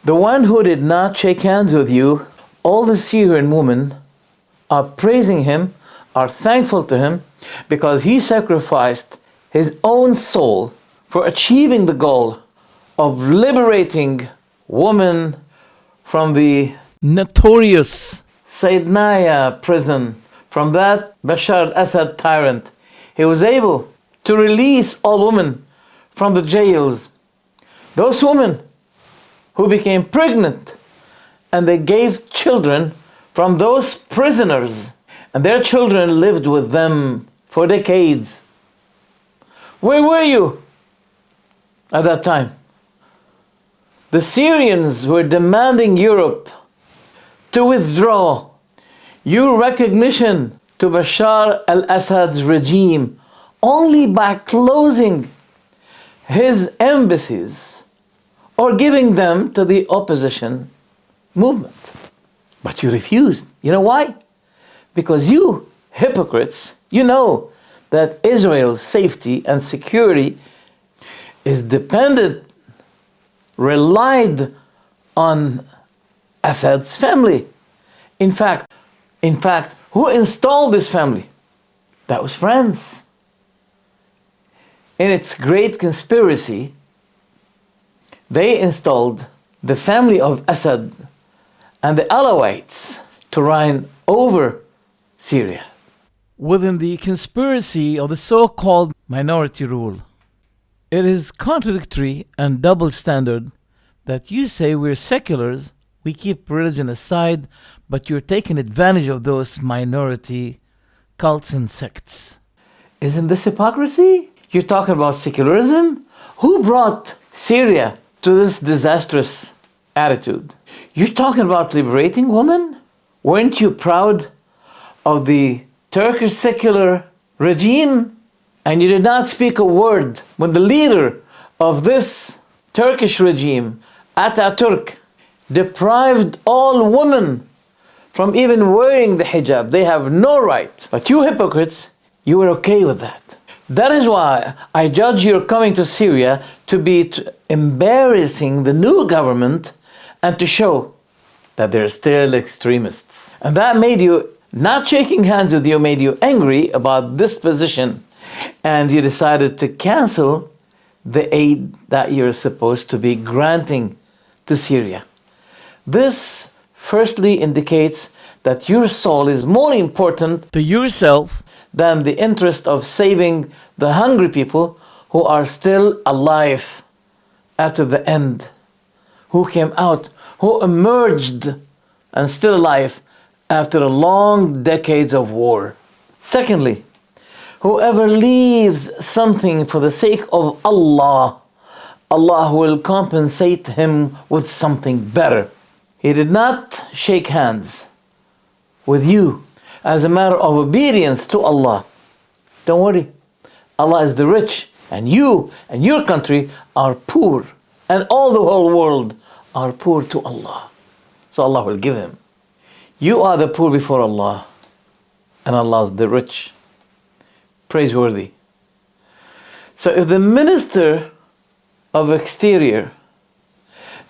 The one who did not shake hands with you, all the Syrian women are praising him, are thankful to him, because he sacrificed his own soul for achieving the goal of liberating women from the notorious Saydnaya prison, from that Bashar al-Assad tyrant. He was able to release all women from the jails. Those women who became pregnant, and they gave children from those prisoners, and their children lived with them for decades. Where were you at that time? The Syrians were demanding Europe to withdraw your recognition to Bashar al-Assad's regime only by closing his embassies or giving them to the opposition movement. But you refused. You know why? Because you hypocrites, you know that Israel's safety and security is dependent, relied on Assad's family. In fact, who installed this family? That was France. In its great conspiracy, they installed the family of Assad and the Alawites to reign over Syria. Within the conspiracy of the so-called minority rule, it is contradictory and double standard that you say we're seculars, we keep religion aside, but you're taking advantage of those minority cults and sects. Isn't this hypocrisy? You're talking about secularism? Who brought Syria to this disastrous attitude? You're talking about liberating women? Weren't you proud of the Turkish secular regime? And you did not speak a word when the leader of this Turkish regime, Ataturk, deprived all women from even wearing the hijab. They have no right. But you hypocrites, you were okay with that. That is why I judge your coming to Syria to be embarrassing the new government and to show that they're still extremists. And that made you, not shaking hands with you, made you angry about this position. And you decided to cancel the aid that you're supposed to be granting to Syria. This firstly indicates that your soul is more important to yourself than the interest of saving the hungry people who are still alive after the end, who came out, who emerged and still alive after a long decades of war. Secondly, whoever leaves something for the sake of Allah, Allah will compensate him with something better. He did not shake hands with you as a matter of obedience to Allah. Don't worry, Allah is the rich, and you and your country are poor, and all the whole world are poor to Allah. So Allah will give him. You are the poor before Allah, and Allah is the rich. Praiseworthy. So if the Minister of Exterior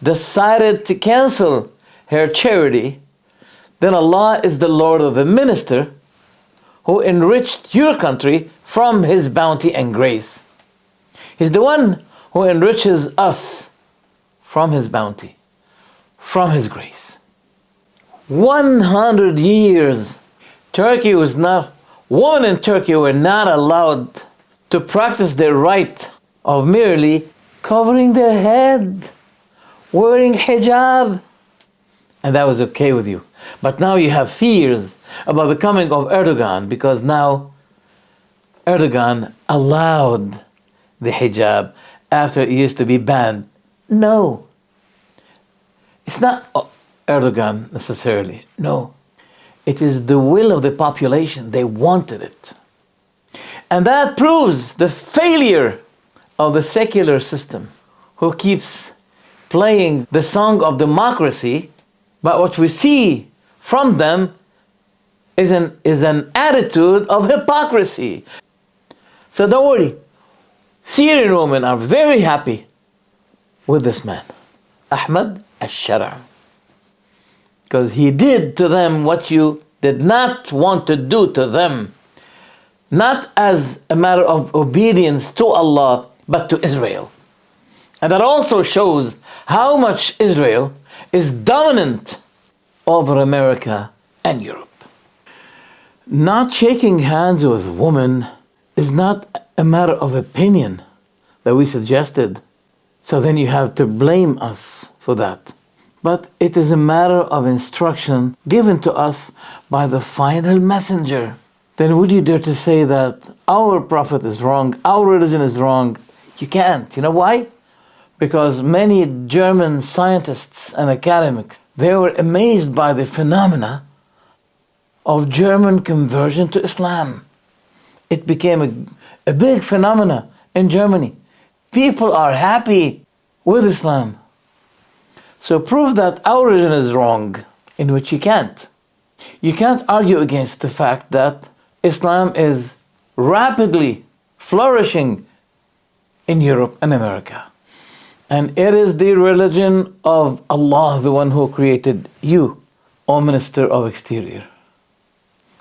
decided to cancel her charity, then Allah is the Lord of the minister who enriched your country from his bounty and grace. He's the one who enriches us from his bounty, from his grace. 100 years, women in Turkey were not allowed to practice their right of merely covering their head, wearing hijab. And that was okay with you. But now you have fears about the coming of Erdogan, because now Erdogan allowed the hijab after it used to be banned. No. It's not Erdogan necessarily. No. It is the will of the population. They wanted it. And that proves the failure of the secular system, who keeps playing the song of democracy, but what we see from them is an attitude of hypocrisy. So don't worry. Syrian women are very happy with this man. Ahmad الشرع. Because he did to them what you did not want to do to them. Not as a matter of obedience to Allah, but to Israel. And that also shows how much Israel is dominant over America and Europe. Not shaking hands with women is not a matter of opinion that we suggested, so then you have to blame us for that. But it is a matter of instruction given to us by the final messenger. Then would you dare to say that our prophet is wrong, our religion is wrong? You can't. You know why? Because many German scientists and academics, they were amazed by the phenomena of German conversion to Islam. It became a big phenomena in Germany. People are happy with Islam. So prove that our religion is wrong, in which you can't. You can't argue against the fact that Islam is rapidly flourishing in Europe and America. And it is the religion of Allah, the one who created you, O Minister of Exterior.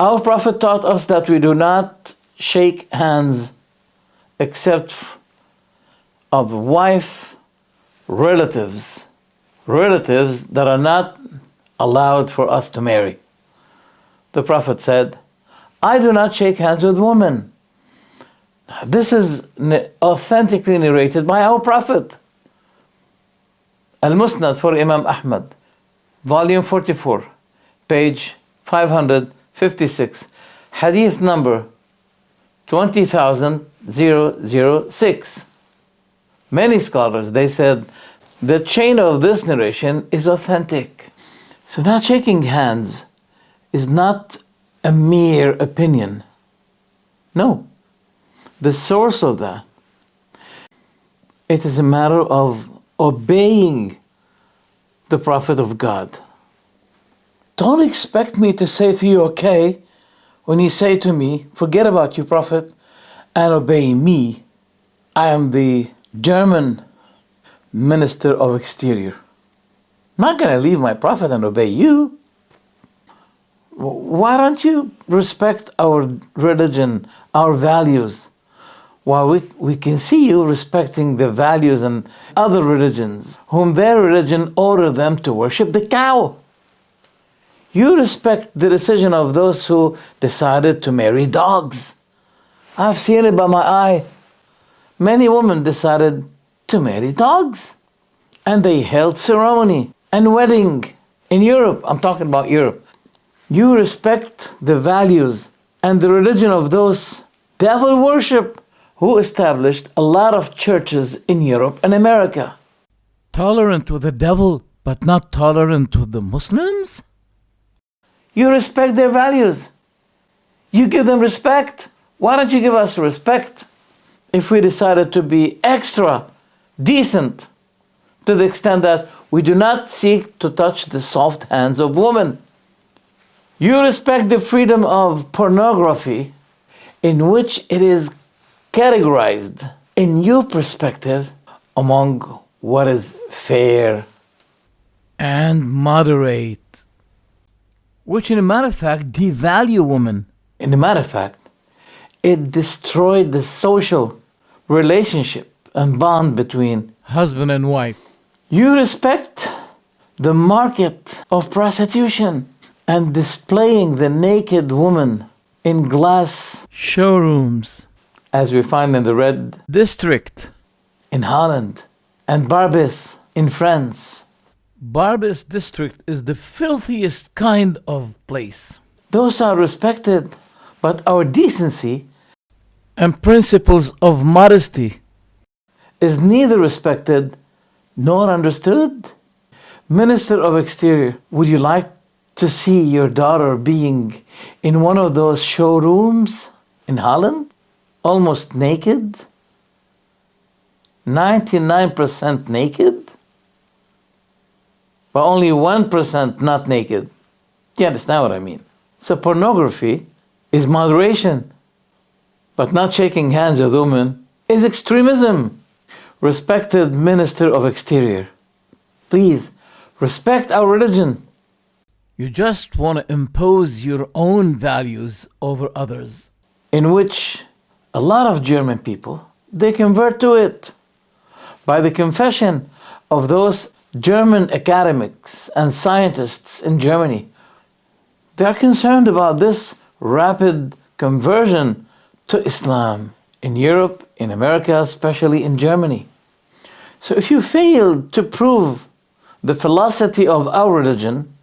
Our Prophet taught us that we do not shake hands except of wife relatives that are not allowed for us to marry. The Prophet said, I do not shake hands with women. This is authentically narrated by our Prophet. Al-Musnad for Imam Ahmad, volume 44, page 556, hadith number 20,006. Many scholars, they said, the chain of this narration is authentic. So not shaking hands is not a mere opinion. No. The source of that, it is a matter of obeying the Prophet of God. Don't expect me to say to you, okay, when you say to me, forget about you, Prophet, and obey me. I am the German Minister of Exterior. I'm not going to leave my Prophet and obey you. Why don't you respect our religion, our values? While we can see you respecting the values and other religions, whom their religion ordered them to worship the cow. You respect the decision of those who decided to marry dogs. I've seen it by my eye. Many women decided to marry dogs. And they held ceremony and wedding in Europe. I'm talking about Europe. You respect the values and the religion of those devil worship who established a lot of churches in Europe and America. Tolerant with the devil, but not tolerant with the Muslims? You respect their values. You give them respect. Why don't you give us respect if we decided to be extra decent to the extent that we do not seek to touch the soft hands of women? You respect the freedom of pornography, in which it is categorized in your perspective among what is fair and moderate, which in a matter of fact devalue women. In a matter of fact, it destroyed the social relationship and bond between husband and wife. You respect the market of prostitution and displaying the naked woman in glass showrooms, as we find in the Red District in Holland and Barbès in France. Barbès district is the filthiest kind of place. Those are respected, but our decency and principles of modesty is neither respected nor understood. Minister of Exterior, would you like to see your daughter being in one of those showrooms in Holland, almost naked, 99% naked, but only 1% not naked? Do you understand what I mean? So pornography is moderation, but not shaking hands with women is extremism. Respected Minister of Exterior, please respect our religion. You just want to impose your own values over others, in which a lot of German people, they convert to it. By the confession of those German academics and scientists in Germany, they are concerned about this rapid conversion to Islam in Europe, in America, especially in Germany. So if you fail to prove the philosophy of our religion,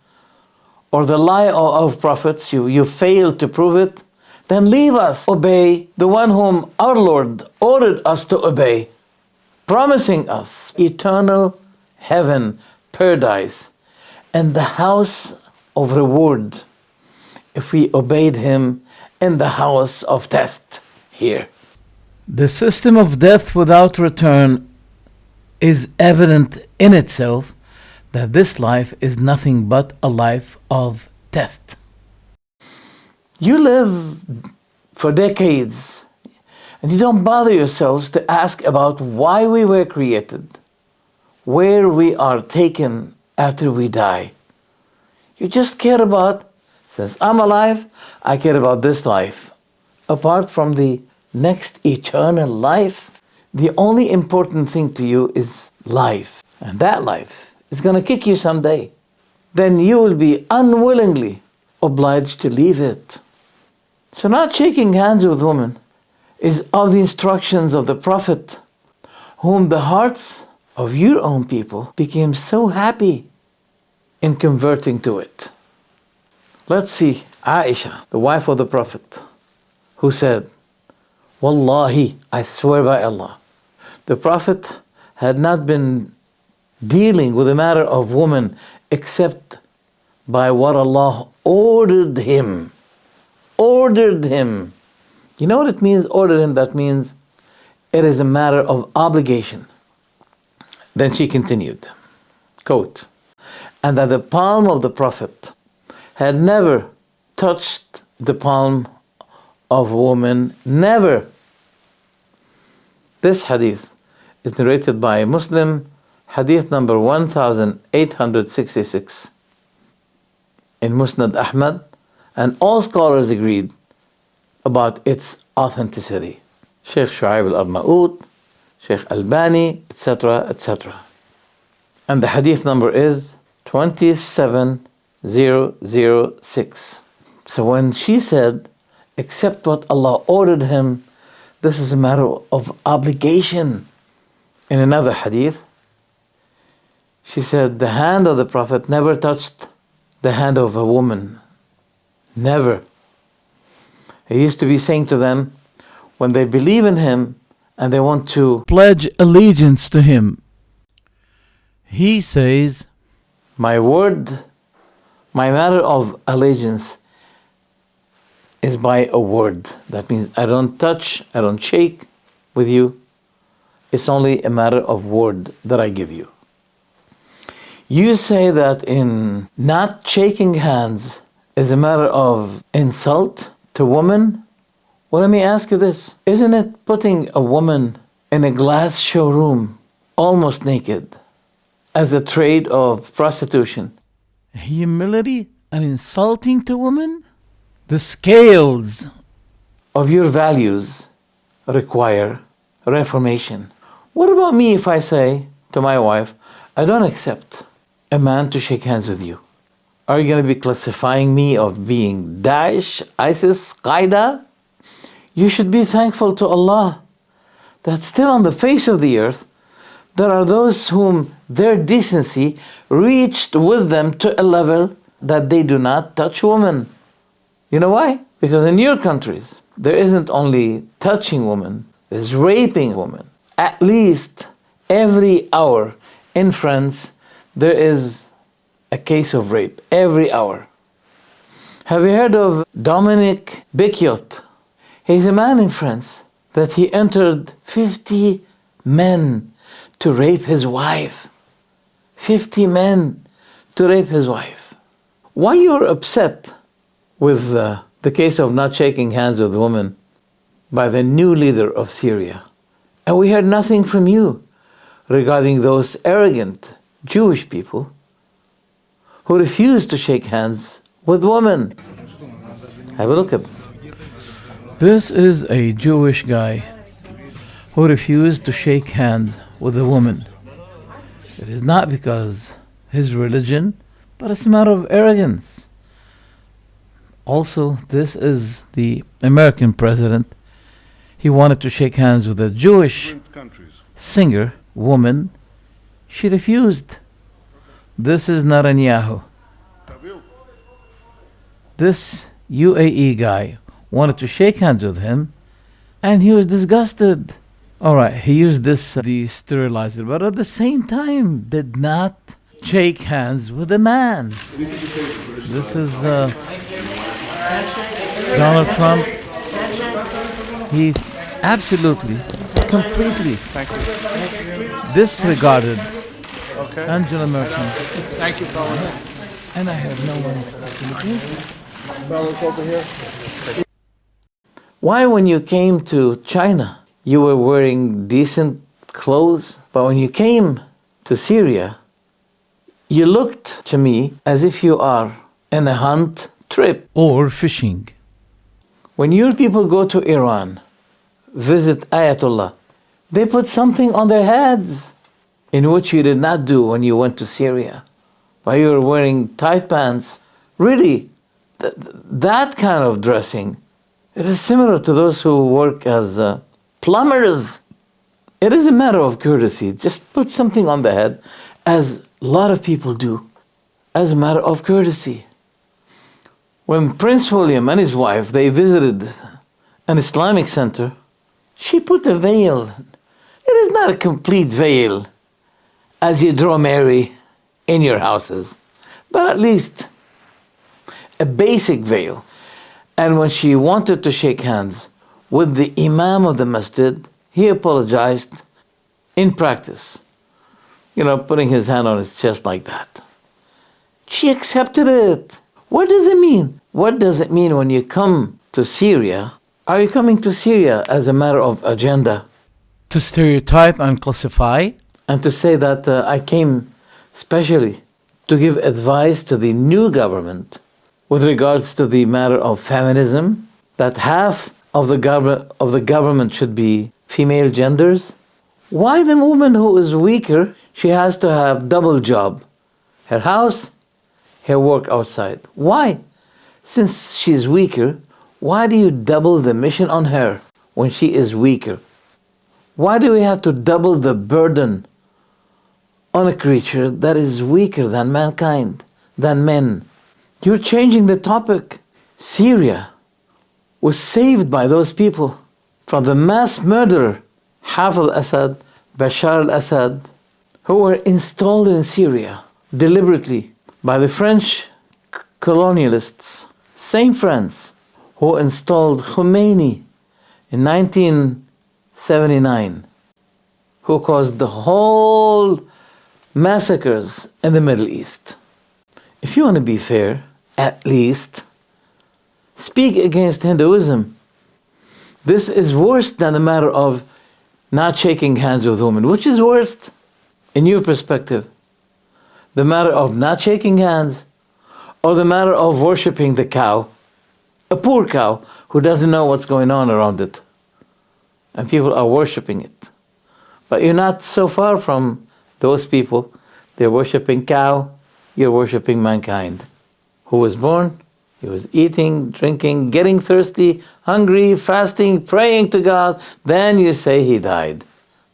or the lie of prophets, you fail to prove it, then leave us, obey the one whom our Lord ordered us to obey, promising us eternal heaven, paradise, and the house of reward if we obeyed him in the house of test here. The system of death without return is evident in itself that this life is nothing but a life of test. You live for decades and you don't bother yourselves to ask about why we were created, where we are taken after we die. You just care about, since I'm alive, I care about this life. Apart from the next eternal life, the only important thing to you is life. And that life is going to kick you someday. Then you will be unwillingly obliged to leave it. So not shaking hands with women is of the instructions of the Prophet, whom the hearts of your own people became so happy in converting to it. Let's see Aisha, the wife of the Prophet, who said, Wallahi, I swear by Allah, the Prophet had not been dealing with the matter of women except by what Allah ordered him. Ordered him. You know what it means, ordered him? That means it is a matter of obligation. Then she continued, quote, and that the palm of the Prophet had never touched the palm of a woman, never. This hadith is narrated by a Muslim, hadith number 1866 in Musnad Ahmad, and all scholars agreed about its authenticity. Sheikh Shu'aib al-Arnaout, Sheikh Albani, etc., etc. And the hadith number is 27006. So when she said, except what Allah ordered him, this is a matter of obligation. In another hadith, she said, the hand of the Prophet never touched the hand of a woman. Never. He used to be saying to them, when they believe in him and they want to pledge allegiance to him, he says, my word, my matter of allegiance is by a word. That means I don't touch, I don't shake with you. It's only a matter of word that I give you. You say that in not shaking hands is a matter of insult to women. Well, let me ask you this. Isn't it putting a woman in a glass showroom, almost naked, as a trade of prostitution? Humility and insulting to women? The scales of your values require reformation. What about me if I say to my wife, I don't accept a man to shake hands with you? Are you going to be classifying me of being Daesh, ISIS, Qaeda? You should be thankful to Allah that still on the face of the earth, there are those whom their decency reached with them to a level that they do not touch women. You know why? Because in your countries, there isn't only touching women, there's raping women. At least every hour in France, there is a case of rape. Every hour. Have you heard of Dominic Becchiot? He's a man in France that he entered 50 men to rape his wife. 50 men to rape his wife. Why you're upset with the case of not shaking hands with women by the new leader of Syria? And we heard nothing from you regarding those arrogant Jewish people who refused to shake hands with women. Have a look at this. This is a Jewish guy who refused to shake hands with a woman. It is not because his religion, but it's a matter of arrogance. Also, this is the American president. He wanted to shake hands with a Jewish singer, woman. She refused. This is Netanyahu. This UAE guy wanted to shake hands with him, and he was disgusted. All right, he used this, the sterilizer, but at the same time did not shake hands with a man. This is Donald Trump. He absolutely, completely disregarded Angela Merkel. Thank you, fellas. And I have no one speaking against it. Fellas over here. Why, when you came to China, you were wearing decent clothes, but when you came to Syria, you looked to me as if you are in a hunt trip. Or fishing. When your people go to Iran, visit Ayatollah, they put something on their heads, in which you did not do when you went to Syria. While you were wearing tight pants, really, that kind of dressing, it is similar to those who work as plumbers. It is a matter of courtesy. Just put something on the head, as a lot of people do, as a matter of courtesy. When Prince William and his wife, they visited an Islamic center, she put a veil. It is not a complete veil, as you draw Mary in your houses, but at least a basic veil. And when she wanted to shake hands with the Imam of the masjid, he apologized in practice, putting his hand on his chest like that. She accepted it. What does it mean? What does it mean when you come to Syria? Are you coming to Syria as a matter of agenda? To stereotype and classify? And to say that I came specially to give advice to the new government with regards to the matter of feminism, that half of the government should be female genders. Why the woman who is weaker, she has to have double job? Her house, her work outside. Why? Since she's weaker, why do you double the mission on her when she is weaker? Why do we have to double the burden on a creature that is weaker than mankind, than men? You're changing the topic. Syria was saved by those people from the mass murderer, Hafez al-Assad, Bashar al-Assad, who were installed in Syria deliberately by the French colonialists, same France who installed Khomeini in 1979, who caused the whole massacres in the Middle East. If you want to be fair, at least speak against Hinduism. This is worse than the matter of not shaking hands with women. Which is worst in your perspective? The matter of not shaking hands, or the matter of worshipping the cow, a poor cow who doesn't know what's going on around it, and people are worshipping it. But you're not so far from those people. They're worshipping cow, you're worshipping mankind. Who was born, he was eating, drinking, getting thirsty, hungry, fasting, praying to God. Then you say he died.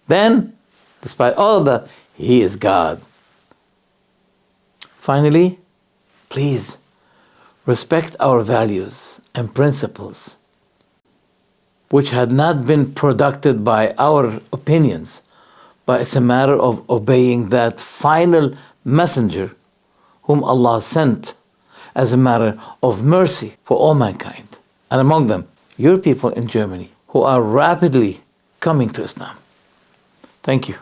Then, despite all of that, he is God. Finally, please respect our values and principles, which had not been produced by our opinions, but it's a matter of obeying that final messenger whom Allah sent as a matter of mercy for all mankind, and among them, your people in Germany, who are rapidly coming to Islam. Thank you.